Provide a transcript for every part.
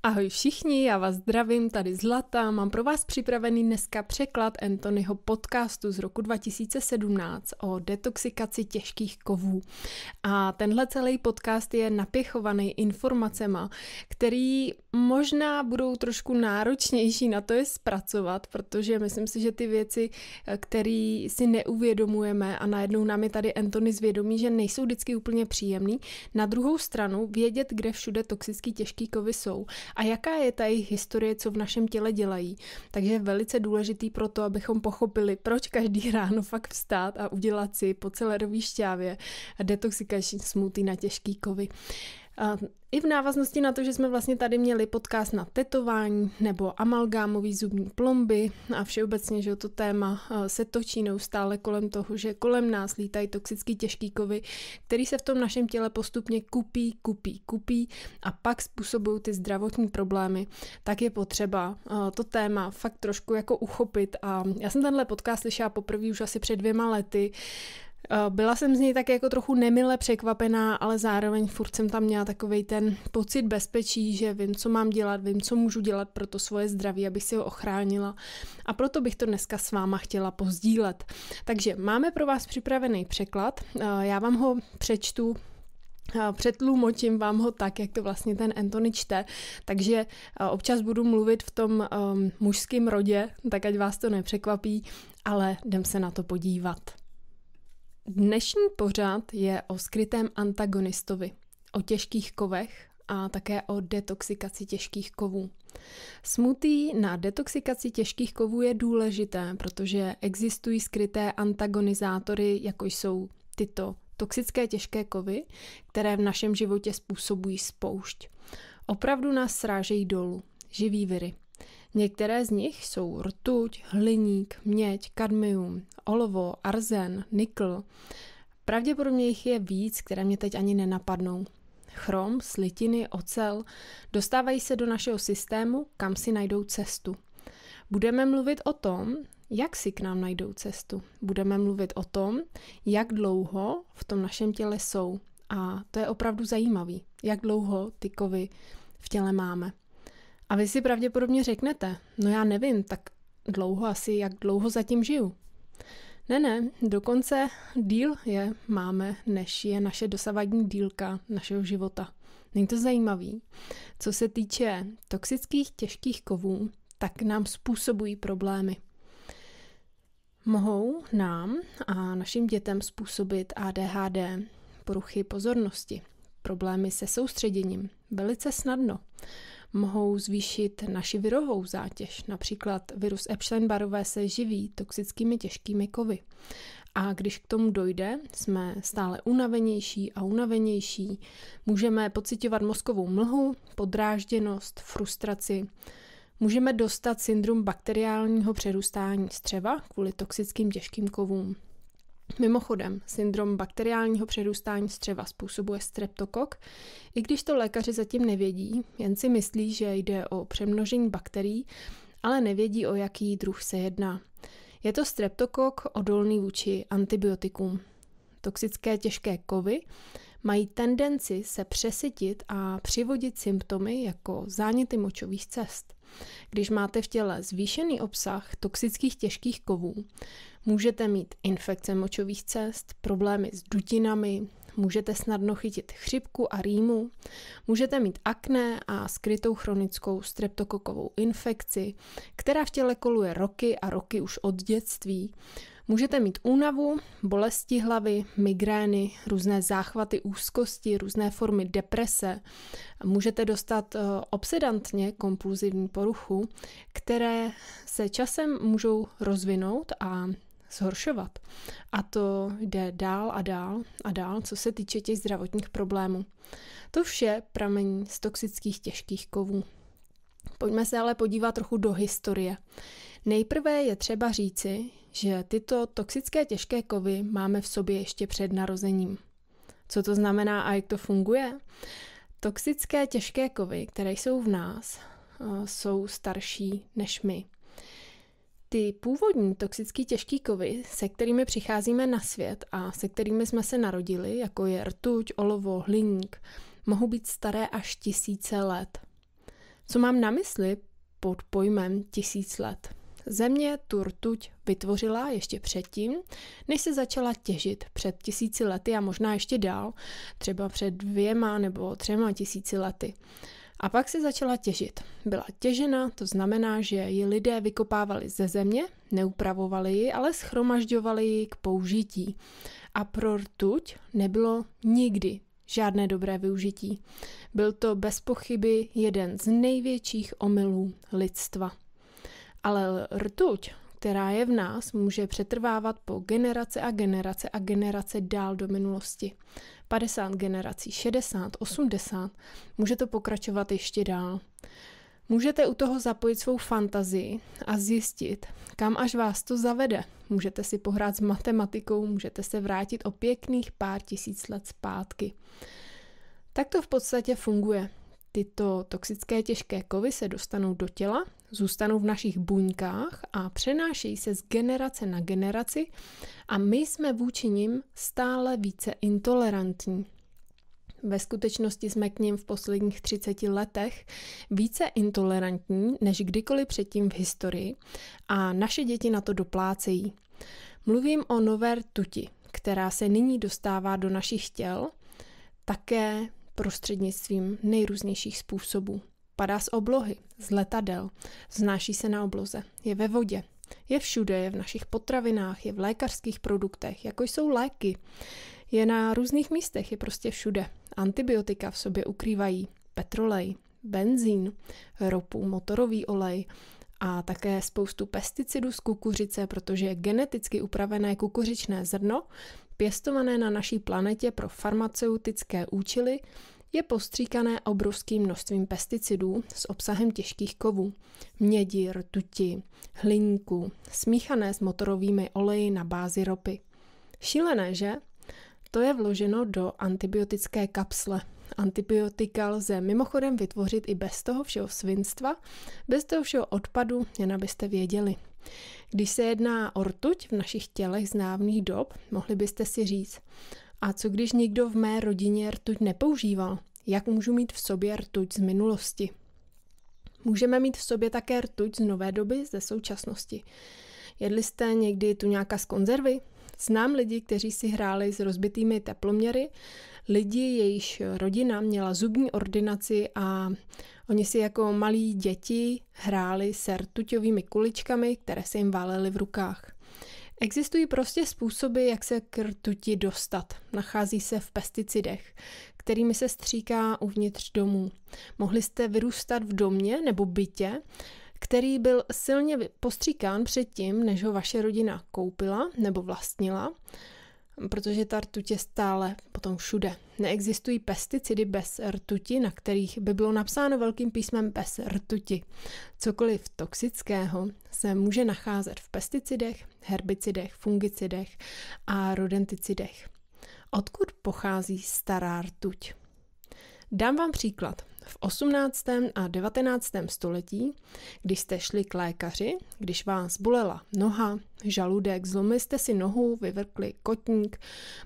Ahoj všichni, já vás zdravím, tady Zlata. Mám pro vás připravený dneska překlad Anthonyho podcastu z roku 2017 o detoxikaci těžkých kovů. A tenhle celý podcast je napěchovaný informacema, který možná budou trošku náročnější na to je zpracovat, protože myslím si, že ty věci, které si neuvědomujeme a najednou nám je tady Anthony zvědomí, že nejsou vždycky úplně příjemný. Na druhou stranu vědět, kde všude toxický těžký kovy jsou a jaká je ta jejich historie, co v našem těle dělají. Takže je velice důležitý pro to, abychom pochopili, proč každý ráno fakt vstát a udělat si po celerový šťávě detoxikační smoothie na těžký kovy. I v návaznosti na to, že jsme vlastně tady měli podcast na tetování nebo amalgámový zubní plomby a všeobecně, že to téma se točí neustále kolem toho, že kolem nás lítají toxický těžký kovy, který se v tom našem těle postupně kupí a pak způsobují ty zdravotní problémy, tak je potřeba to téma fakt trošku jako uchopit. A já jsem tenhle podcast slyšela poprvé už asi před 2 lety. Byla jsem z něj tak jako trochu nemile překvapená, ale zároveň furt jsem tam měla takovej ten pocit bezpečí, že vím, co mám dělat, vím, co můžu dělat pro to svoje zdraví, abych si ho ochránila. A proto bych to dneska s váma chtěla pozdílet. Takže máme pro vás připravený překlad, já vám ho přečtu, přetlumočím vám ho tak, jak to vlastně ten Anthony čte, takže občas budu mluvit v tom mužském rodě, tak ať vás to nepřekvapí, ale jdem se na to podívat. Dnešní pořad je o skrytém antagonistovi, o těžkých kovech a také o detoxikaci těžkých kovů. Smoothie na detoxikaci těžkých kovů je důležité, protože existují skryté antagonizátory, jako jsou tyto toxické těžké kovy, které v našem životě způsobují spoušť. Opravdu nás srážejí dolů, živý viry. Některé z nich jsou rtuť, hliník, měď, kadmium, olovo, arzen, nikl. Pravděpodobně jich je víc, které mě teď ani nenapadnou. Chrom, slitiny, ocel dostávají se do našeho systému, kam si najdou cestu. Budeme mluvit o tom, jak si k nám najdou cestu. Budeme mluvit o tom, jak dlouho v tom našem těle jsou. A to je opravdu zajímavý, jak dlouho ty kovy v těle máme. A vy si pravděpodobně řeknete, no já nevím, tak dlouho asi, jak dlouho zatím žiju. Ne, dokonce díl je máme, než je naše dosavadní dílka našeho života. Není to zajímavý? Co se týče toxických těžkých kovů, tak nám způsobují problémy. Mohou nám a našim dětem způsobit ADHD, poruchy pozornosti, problémy se soustředěním, velice snadno. Mohou zvýšit naši virovou zátěž. Například virus Epstein-Barrové se živí toxickými těžkými kovy. A když k tomu dojde, jsme stále unavenější, můžeme pociťovat mozkovou mlhu, podrážděnost, frustraci. Můžeme dostat syndrom bakteriálního přerůstání střeva kvůli toxickým těžkým kovům. Mimochodem, syndrom bakteriálního přerůstání střeva způsobuje streptokok, i když to lékaři zatím nevědí, jen si myslí, že jde o přemnožení bakterií, ale nevědí, o jaký druh se jedná. Je to streptokok odolný vůči antibiotikům. Toxické těžké kovy mají tendenci se přesytit a přivodit symptomy jako záněty močových cest. Když máte v těle zvýšený obsah toxických těžkých kovů, můžete mít infekce močových cest, problémy s dutinami, můžete snadno chytit chřipku a rýmu, můžete mít akné a skrytou chronickou streptokokovou infekci, která v těle koluje roky a roky už od dětství. Můžete mít únavu, bolesti hlavy, migrény, různé záchvaty úzkosti, různé formy deprese. Můžete dostat obsedantně kompulzivní poruchu, které se časem můžou rozvinout a zhoršovat. A to jde dál a dál, co se týče těch zdravotních problémů. To vše pramení z toxických těžkých kovů. Pojďme se ale podívat trochu do historie. Nejprve je třeba říci, že tyto toxické těžké kovy máme v sobě ještě před narozením. Co to znamená a jak to funguje? Toxické těžké kovy, které jsou v nás, jsou starší než my. Ty původní toxické těžké kovy, se kterými přicházíme na svět a se kterými jsme se narodili, jako je rtuť, olovo, hliník, mohou být staré až 1000 let. Co mám na mysli pod pojmem 1000 let? Země tu rtuť vytvořila ještě předtím, než se začala těžit před 1000 lety a možná ještě dál, třeba před 2 nebo 3 tisíci lety. A pak se začala těžit. Byla těžena, to znamená, že ji lidé vykopávali ze země, neupravovali ji, ale shromažďovali ji k použití. A pro rtuť nebylo nikdy žádné dobré využití. Byl to bez pochyby jeden z největších omylů lidstva. Ale rtuť, která je v nás, může přetrvávat po generace a generace a generace dál do minulosti. 50 generací, 60, 80, může to pokračovat ještě dál. Můžete u toho zapojit svou fantazii a zjistit, kam až vás to zavede. Můžete si pohrát s matematikou, můžete se vrátit o pěkných pár tisíc let zpátky. Tak to v podstatě funguje. Tyto toxické těžké kovy se dostanou do těla, zůstanou v našich buňkách a přenášejí se z generace na generaci a my jsme vůči nim stále více intolerantní. Ve skutečnosti jsme k nim v posledních 30 letech více intolerantní než kdykoliv předtím v historii a naše děti na to doplácejí. Mluvím o nové rtuti, která se nyní dostává do našich těl, také prostřednictvím nejrůznějších způsobů. Padá z oblohy, z letadel, vznáší se na obloze, je ve vodě, je všude, je v našich potravinách, je v lékařských produktech, jako jsou léky. Je na různých místech, je prostě všude. Antibiotika v sobě ukrývají petrolej, benzín, ropu, motorový olej a také spoustu pesticidů z kukuřice, protože geneticky upravené kukuřičné zrno, pěstované na naší planetě pro farmaceutické účely, je postříkané obrovským množstvím pesticidů s obsahem těžkých kovů, mědi, rtuti, hliníku, smíchané s motorovými oleji na bázi ropy. Šílené, že? To je vloženo do antibiotické kapsle. Antibiotika lze mimochodem vytvořit i bez toho všeho svinstva, bez toho všeho odpadu, jen abyste věděli. Když se jedná o rtuť v našich tělech z dávných dob, mohli byste si říct, a co když nikdo v mé rodině rtuť nepoužíval? Jak můžu mít v sobě rtuť z minulosti? Můžeme mít v sobě také rtuť z nové doby, ze současnosti. Jedli jste někdy tuňáka z konzervy? Znám lidi, kteří si hráli s rozbitými teploměry, lidi, jejichž rodina měla zubní ordinaci a oni si jako malí děti hráli se rtuťovými kuličkami, které se jim válely v rukách. Existují prostě způsoby, jak se k rtuti dostat. Nachází se v pesticidech, kterými se stříká uvnitř domů. Mohli jste vyrůstat v domě nebo bytě, který byl silně postříkán předtím, než ho vaše rodina koupila nebo vlastnila, protože ta rtuť je stále potom všude. Neexistují pesticidy bez rtuti, na kterých by bylo napsáno velkým písmem bez rtuti. Cokoliv toxického se může nacházet v pesticidech, herbicidech, fungicidech a rodenticidech. Odkud pochází stará rtuť? Dám vám příklad. V 18. a 19. století, když jste šli k lékaři, když vás bolela noha, žaludek, zlomili jste si nohu, vyvrkli kotník,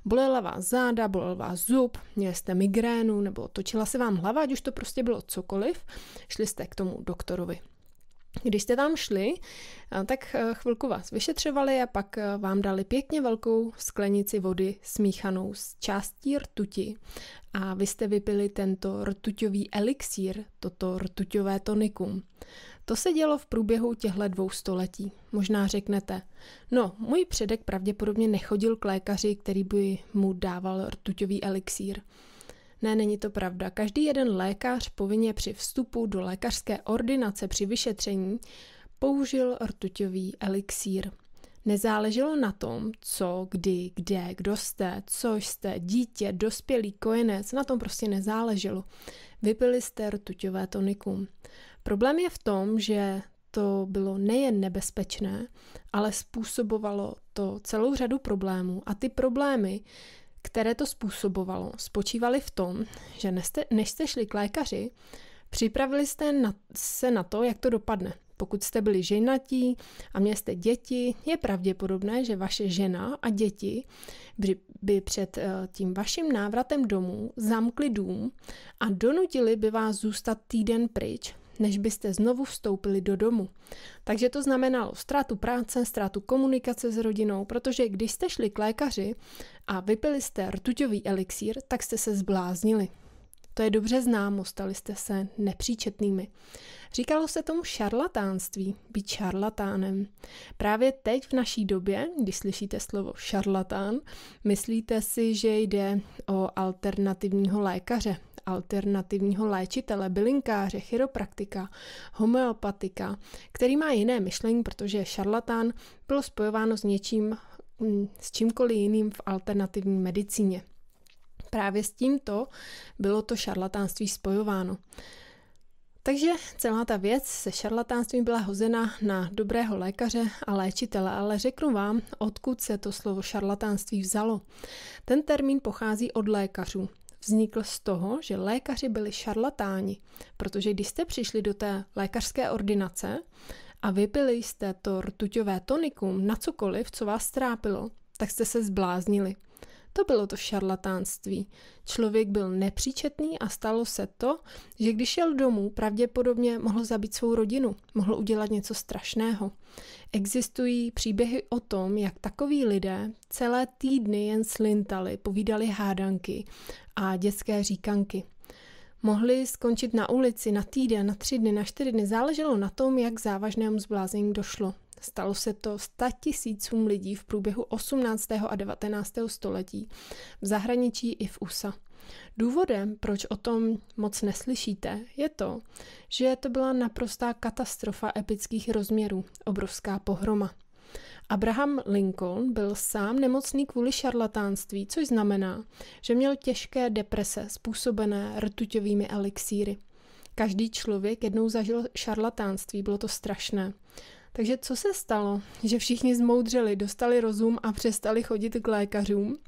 bolela vás záda, bolel vás zub, měli jste migrénu nebo točila se vám hlava, ať už to prostě bylo cokoliv, šli jste k tomu doktorovi. Když jste tam šli, tak chvilku vás vyšetřovali a pak vám dali pěkně velkou sklenici vody smíchanou s částí rtuti a vy jste vypili tento rtuťový elixír, toto rtuťové tonikum. To se dělo v průběhu těchto 2 století. Možná řeknete, no, můj předek pravděpodobně nechodil k lékaři, který by mu dával rtuťový elixír. Ne, není to pravda. Každý jeden lékař povinně při vstupu do lékařské ordinace při vyšetření použil rtuťový elixír. Nezáleželo na tom, co, kdy, kde, kdo jste, co jste, dítě, dospělý, kojenec, na tom prostě nezáleželo. Vypili jste rtuťové tonikum. Problém je v tom, že to bylo nejen nebezpečné, ale způsobovalo to celou řadu problémů a ty problémy, které to způsobovalo, spočívaly v tom, že než jste šli k lékaři, připravili jste se na to, jak to dopadne. Pokud jste byli ženatí a měli jste děti, je pravděpodobné, že vaše žena a děti by před tím vaším návratem domů zamkli dům a donutili by vás zůstat týden pryč, než byste znovu vstoupili do domu. Takže to znamenalo ztrátu práce, ztrátu komunikace s rodinou, protože když jste šli k lékaři a vypili jste rtuťový elixír, tak jste se zbláznili. To je dobře známo, stali jste se nepříčetnými. Říkalo se tomu šarlatánství, být šarlatánem. Právě teď v naší době, když slyšíte slovo šarlatán, myslíte si, že jde o alternativního lékaře, alternativního léčitele, bylinkáře, chiropraktika, homeopatika, který má jiné myšlení, protože šarlatán bylo spojováno s něčím, s čímkoliv jiným v alternativní medicíně. Právě s tímto bylo to šarlatánství spojováno. Takže celá ta věc se šarlatánstvím byla hozena na dobrého lékaře a léčitele, ale řeknu vám, odkud se to slovo šarlatánství vzalo. Ten termín pochází od lékařů. Vznikl z toho, že lékaři byli šarlatáni, protože když jste přišli do té lékařské ordinace a vypili jste to rtuťové tonikum na cokoliv, co vás trápilo, tak jste se zbláznili. To bylo to šarlatánství. Člověk byl nepříčetný a stalo se to, že když šel domů, pravděpodobně mohl zabít svou rodinu, mohl udělat něco strašného. Existují příběhy o tom, jak takoví lidé celé týdny jen slintali, povídali hádanky a dětské říkanky. Mohli skončit na ulici na týden, na 3 dny, na 4 dny, záleželo na tom, jak závažnému zbláznění došlo. Stalo se to 100 000 lidí v průběhu 18. a 19. století, v zahraničí i v USA. Důvodem, proč o tom moc neslyšíte, je to, že to byla naprostá katastrofa epických rozměrů, obrovská pohroma. Abraham Lincoln byl sám nemocný kvůli šarlatánství, což znamená, že měl těžké deprese způsobené rtuťovými elixíry. Každý člověk jednou zažil šarlatánství, bylo to strašné. Takže co se stalo? Že všichni zmoudřeli, dostali rozum a přestali chodit k lékařům.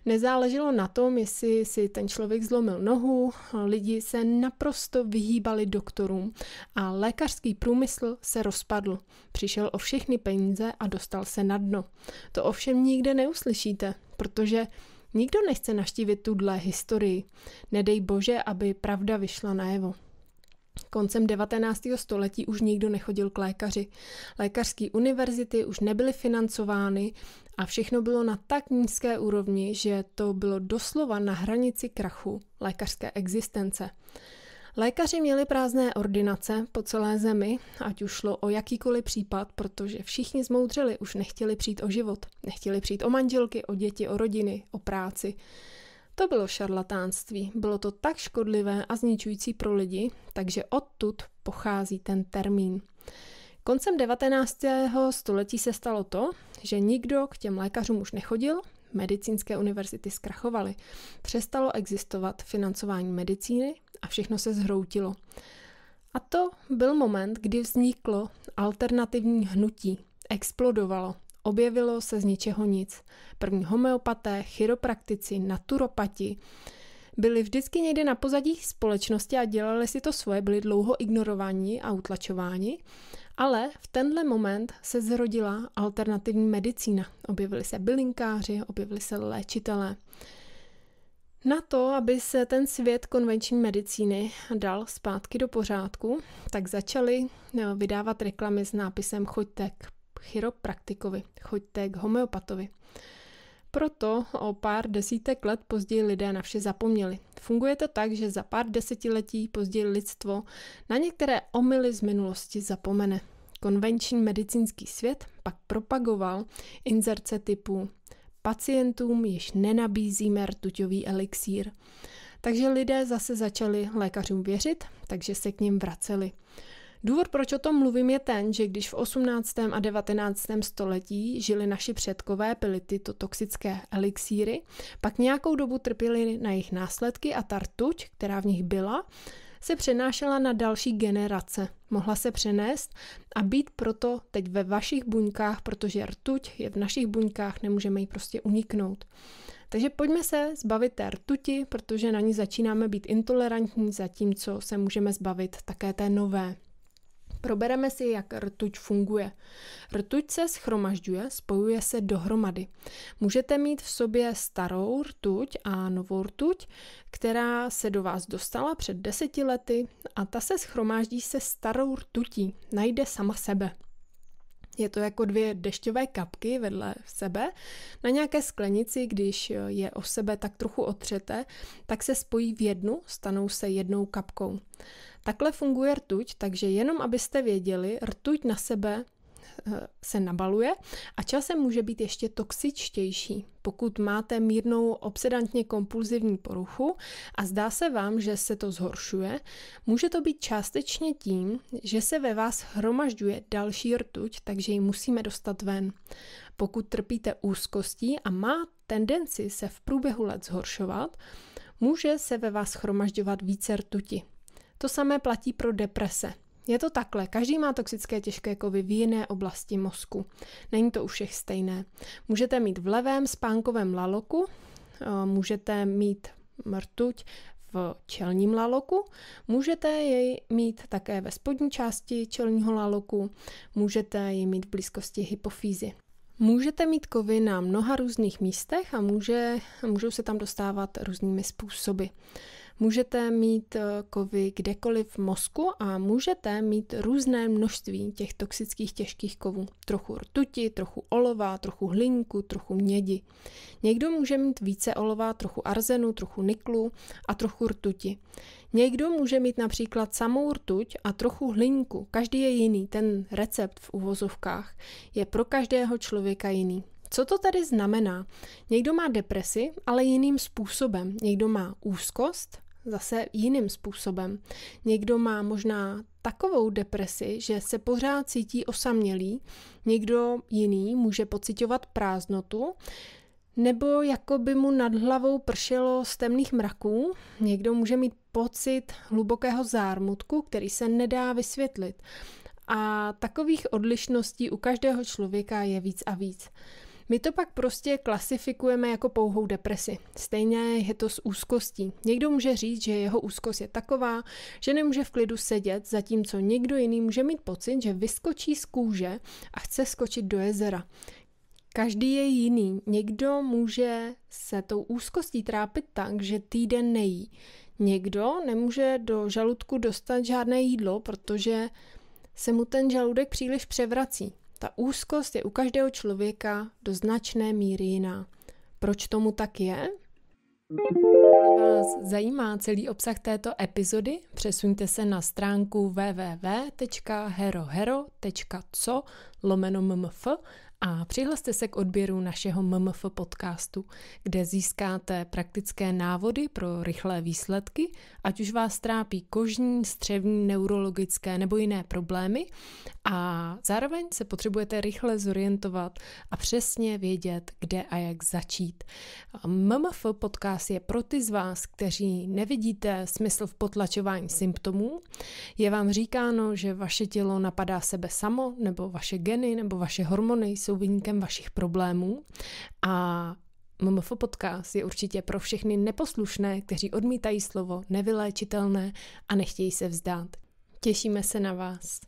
Nezáleželo na tom, jestli si ten člověk zlomil nohu, lidi se naprosto vyhýbali doktorům a lékařský průmysl se rozpadl. Přišel o všechny peníze a dostal se na dno. To ovšem nikde neuslyšíte, protože nikdo nechce navštívit tuhle historii. Nedej bože, aby pravda vyšla najevo. Koncem 19. století už nikdo nechodil k lékaři. Lékařské univerzity už nebyly financovány a všechno bylo na tak nízké úrovni, že to bylo doslova na hranici krachu lékařské existence. Lékaři měli prázdné ordinace po celé zemi, ať už šlo o jakýkoliv případ, protože všichni zmoudřeli, už nechtěli přijít o život, nechtěli přijít o manželky, o děti, o rodiny, o práci. To bylo šarlatánství, bylo to tak škodlivé a zničující pro lidi, takže odtud pochází ten termín. Koncem 19. století se stalo to, že nikdo k těm lékařům už nechodil, medicínské univerzity zkrachovaly, přestalo existovat financování medicíny a všechno se zhroutilo. A to byl moment, kdy vzniklo alternativní hnutí, explodovalo. Objevilo se z ničeho nic. První homeopaté, chiropraktici, naturopati byli vždycky někde na pozadí společnosti a dělali si to svoje, byli dlouho ignorováni a utlačováni, ale v tenhle moment se zrodila alternativní medicína. Objevili se bylinkáři, objevili se léčitelé. Na to, aby se ten svět konvenční medicíny dal zpátky do pořádku, tak začali vydávat reklamy s nápisem choďte k chiropraktikovi, choďte k homeopatovi. Proto o pár desítek let později lidé na vše zapomněli. Funguje to tak, že za pár desetiletí později lidstvo na některé omyly z minulosti zapomene. Konvenční medicínský svět pak propagoval inzerce typu pacientům již nenabízíme rtuťový elixír. Takže lidé zase začali lékařům věřit, takže se k nim vraceli. Důvod, proč o tom mluvím, je ten, že když v 18. a 19. století žili naši předkové, pili tyto toxické elixíry, pak nějakou dobu trpěli na jejich následky a ta rtuť, která v nich byla, se přenášela na další generace. Mohla se přenést a být proto teď ve vašich buňkách, protože rtuť je v našich buňkách, nemůžeme jí prostě uniknout. Takže pojďme se zbavit té rtuti, protože na ní začínáme být intolerantní, zatímco se můžeme zbavit také té nové. Probereme si, jak rtuť funguje. Rtuť se shromažďuje, spojuje se dohromady. Můžete mít v sobě starou rtuť a novou rtuť, která se do vás dostala před 10 lety a ta se shromáždí se starou rtutí, najde sama sebe. Je to jako 2 dešťové kapky vedle sebe. Na nějaké sklenici, když je o sebe tak trochu otřete, tak se spojí v jednu, stanou se jednou kapkou. Takhle funguje rtuť, takže jenom abyste věděli, rtuť na sebe se nabaluje a časem může být ještě toxičtější. Pokud máte mírnou obsedantně kompulzivní poruchu a zdá se vám, že se to zhoršuje, může to být částečně tím, že se ve vás hromažďuje další rtuť, takže ji musíme dostat ven. Pokud trpíte úzkostí a má tendenci se v průběhu let zhoršovat, může se ve vás hromažďovat více rtuti. To samé platí pro deprese. Je to takhle, každý má toxické těžké kovy v jiné oblasti mozku. Není to u všech stejné. Můžete mít v levém spánkovém laloku, můžete mít rtuť v čelním laloku, můžete jej mít také ve spodní části čelního laloku, můžete ji mít v blízkosti hypofýzy. Můžete mít kovy na mnoha různých místech a můžou se tam dostávat různými způsoby. Můžete mít kovy kdekoliv v mozku a můžete mít různé množství těch toxických těžkých kovů. Trochu rtuti, trochu olova, trochu hliníku, trochu mědi. Někdo může mít více olova, trochu arzenu, trochu niklu a trochu rtuti. Někdo může mít například samou rtuť a trochu hliníku. Každý je jiný, ten recept v uvozovkách je pro každého člověka jiný. Co to tady znamená? Někdo má depresi, ale jiným způsobem. Někdo má úzkost, zase jiným způsobem. Někdo má možná takovou depresi, že se pořád cítí osamělý. Někdo jiný může pociťovat prázdnotu, nebo jako by mu nad hlavou pršelo z temných mraků. Někdo může mít pocit hlubokého zármutku, který se nedá vysvětlit. A takových odlišností u každého člověka je víc a víc. My to pak prostě klasifikujeme jako pouhou depresi. Stejně je to s úzkostí. Někdo může říct, že jeho úzkost je taková, že nemůže v klidu sedět, zatímco někdo jiný může mít pocit, že vyskočí z kůže a chce skočit do jezera. Každý je jiný. Někdo může se tou úzkostí trápit tak, že týden nejí. Někdo nemůže do žaludku dostat žádné jídlo, protože se mu ten žaludek příliš převrací. Ta úzkost je u každého člověka do značné míry jiná. Proč tomu tak je? Vás zajímá celý obsah této epizody? Přesuňte se na stránku www.herohero.co/mmf a přihlaste se k odběru našeho MMF podcastu, kde získáte praktické návody pro rychlé výsledky, ať už vás trápí kožní, střevní, neurologické nebo jiné problémy a zároveň se potřebujete rychle zorientovat a přesně vědět, kde a jak začít. MMF podcast je pro ty z vás, kteří nevidíte smysl v potlačování symptomů. Je vám říkáno, že vaše tělo napadá sebe samo, nebo vaše geny, nebo vaše hormony jsou viníkem vašich problémů a MMF podcast je určitě pro všechny neposlušné, kteří odmítají slovo nevyléčitelné a nechtějí se vzdát. Těšíme se na vás.